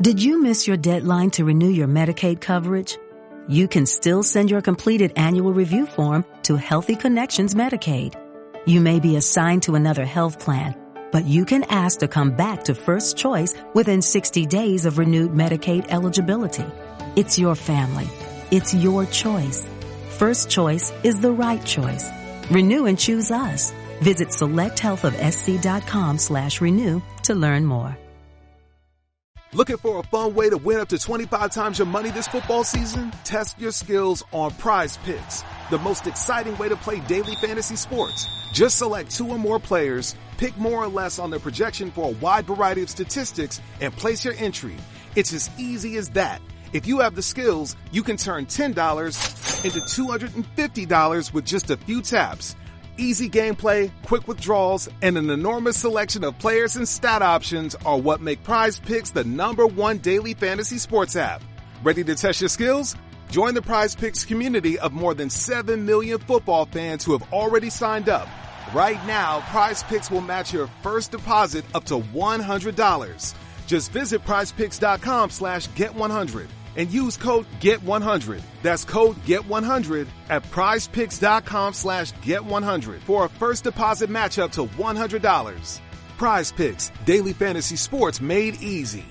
Did you miss your deadline to renew your Medicaid coverage? You can still send your completed annual review form to Healthy Connections Medicaid. You may be assigned to another health plan, but you can ask to come back to First Choice within 60 days of renewed Medicaid eligibility. It's your family. It's your choice. First Choice is the right choice. Renew and choose us. Visit selecthealthofsc.com/renew to learn more. Looking for a fun way to win up to 25 times your money this football season? Test your skills on Prize Picks, the most exciting way to play daily fantasy sports. Just select 2 or more players, pick more or less on their projection for a wide variety of statistics, and place your entry. It's as easy as that. If you have the skills, you can turn $10 into $250 with just a few taps. Easy gameplay, quick withdrawals, and an enormous selection of players and stat options are what make Prize Picks the #1 daily fantasy sports app. Ready to test your skills? Join the Prize Picks community of more than 7 million football fans who have already signed up. Right now, Prize Picks will match your first deposit up to $100. Just visit prizepicks.com/get100 and use code GET100. That's code GET100 at prizepicks.com/get100 for a first deposit match up to $100. Prize Picks, daily fantasy sports made easy.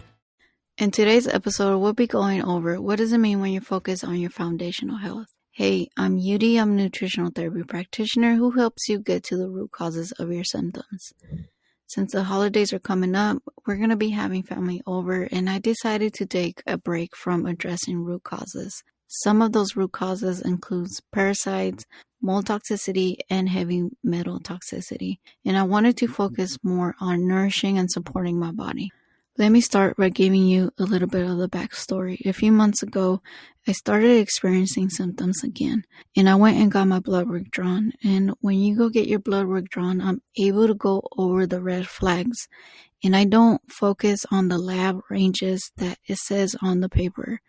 In today's episode, we'll be going over what does it mean when you focus on your foundational health. Hey, I'm Yuri. I'm a nutritional therapy practitioner who helps you get to the root causes of your symptoms. Since the holidays are coming up, we're going to be having family over, and I decided to take a break from addressing root causes. Some of those root causes includes parasites, mold toxicity, and heavy metal toxicity. And I wanted to focus more on nourishing and supporting my body. Let me start by giving you a little bit of the backstory. A few months ago, I started experiencing symptoms again, and I went and got my blood work drawn. And when you go get your blood work drawn, I'm able to go over the red flags, and I don't focus on the lab ranges that it says on the paper.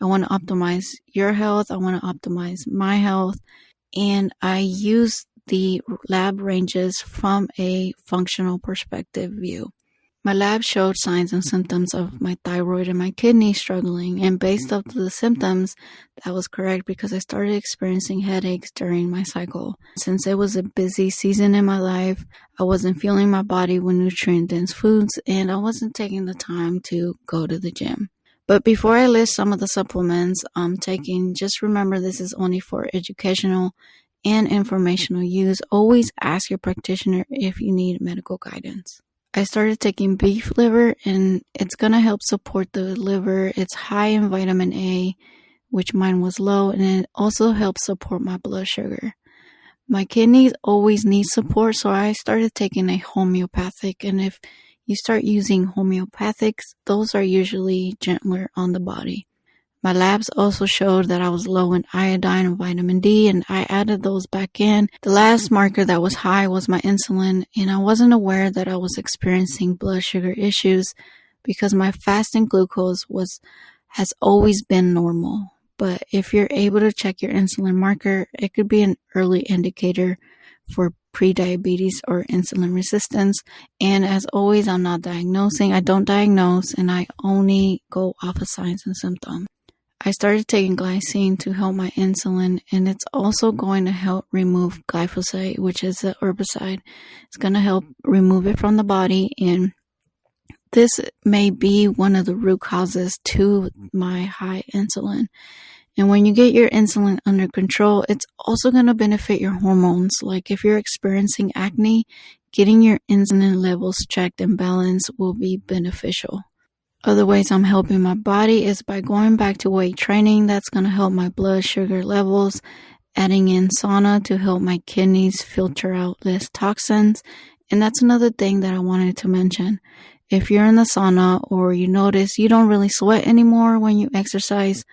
I want to optimize your health. I want to optimize my health, and I use the lab ranges from a functional perspective view. My lab showed signs and symptoms of my thyroid and my kidney struggling, and based off the symptoms, that was correct because I started experiencing headaches during my cycle. Since it was a busy season in my life, I wasn't fueling my body with nutrient-dense foods, and I wasn't taking the time to go to the gym. But before I list some of the supplements I'm taking, just remember this is only for educational and informational use. Always ask your practitioner if you need medical guidance. I started taking beef liver, and it's going to help support the liver. It's high in vitamin A, which mine was low, and it also helps support my blood sugar. My kidneys always need support, so I started taking a homeopathic, and if you start using homeopathics, those are usually gentler on the body. My labs also showed that I was low in iodine and vitamin D, and I added those back in. The last marker that was high was my insulin, and I wasn't aware that I was experiencing blood sugar issues because my fasting glucose has always been normal. But if you're able to check your insulin marker, it could be an early indicator for prediabetes or insulin resistance. And as always, I'm not diagnosing. I don't diagnose, and I only go off of signs and symptoms. I started taking glycine to help my insulin, and it's also going to help remove glyphosate, which is an herbicide. It's going to help remove it from the body, and this may be one of the root causes to my high insulin. And when you get your insulin under control, it's also going to benefit your hormones. Like if you're experiencing acne, getting your insulin levels checked and balanced will be beneficial. Other ways I'm helping my body is by going back to weight training. That's going to help my blood sugar levels, adding in sauna to help my kidneys filter out less toxins. And that's another thing that I wanted to mention. If you're in the sauna or you notice you don't really sweat anymore when you exercise,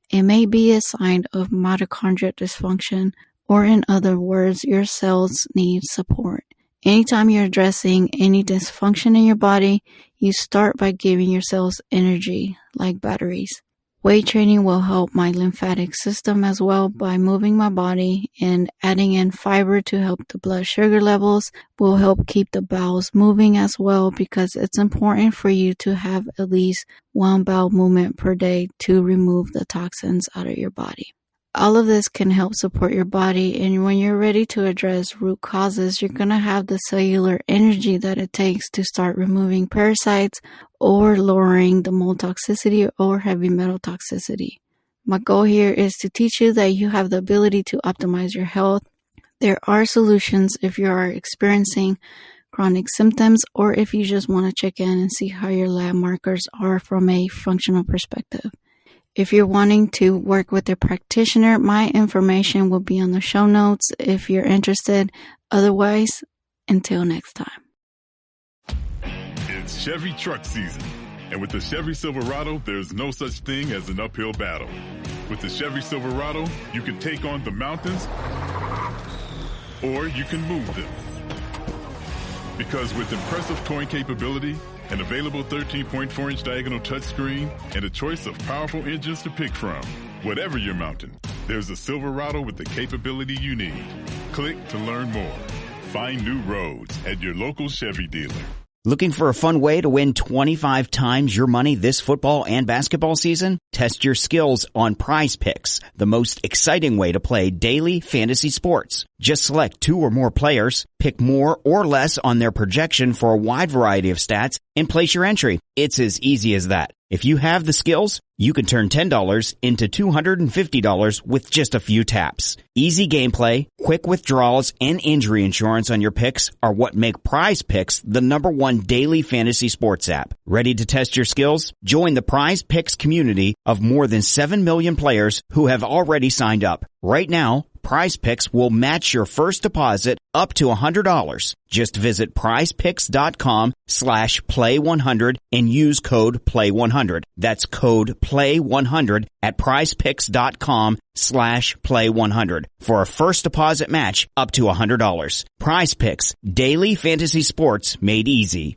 it may be a sign of mitochondrial dysfunction, or in other words, your cells need support. Anytime you're addressing any dysfunction in your body, you start by giving your cells energy, like batteries. Weight training will help my lymphatic system as well by moving my body, and adding in fiber to help the blood sugar levels will help keep the bowels moving as well, because it's important for you to have at least one bowel movement per day to remove the toxins out of your body. All of this can help support your body, and when you're ready to address root causes, you're going to have the cellular energy that it takes to start removing parasites or lowering the mold toxicity or heavy metal toxicity. My goal here is to teach you that you have the ability to optimize your health. There are solutions if you are experiencing chronic symptoms, or if you just want to check in and see how your lab markers are from a functional perspective. If you're wanting to work with a practitioner, my information will be on the show notes if you're interested. Otherwise, until next time. It's Chevy truck season, and with the Chevy Silverado, there's no such thing as an uphill battle. With the Chevy Silverado, you can take on the mountains, or you can move them. Because with impressive towing capability, an available 13.4-inch diagonal touchscreen, and a choice of powerful engines to pick from, whatever your mountain, there's a Silverado with the capability you need. Click to learn more. Find new roads at your local Chevy dealer. Looking for a fun way to win 25 times your money this football and basketball season? Test your skills on Prize Picks, the most exciting way to play daily fantasy sports. Just select 2 or more players, pick more or less on their projection for a wide variety of stats, and place your entry. It's as easy as that. If you have the skills, you can turn $10 into $250 with just a few taps. Easy gameplay, quick withdrawals, and injury insurance on your picks are what make Prize Picks the #1 daily fantasy sports app. Ready to test your skills? Join the Prize Picks community of more than 7 million players who have already signed up. Right now, Prize Picks will match your first deposit up to $100. Just visit prizepicks.com/play100 and use code play100. That's code play100 at prizepicks.com/play100 for a first deposit match up to $100. Prize Picks, daily fantasy sports made easy.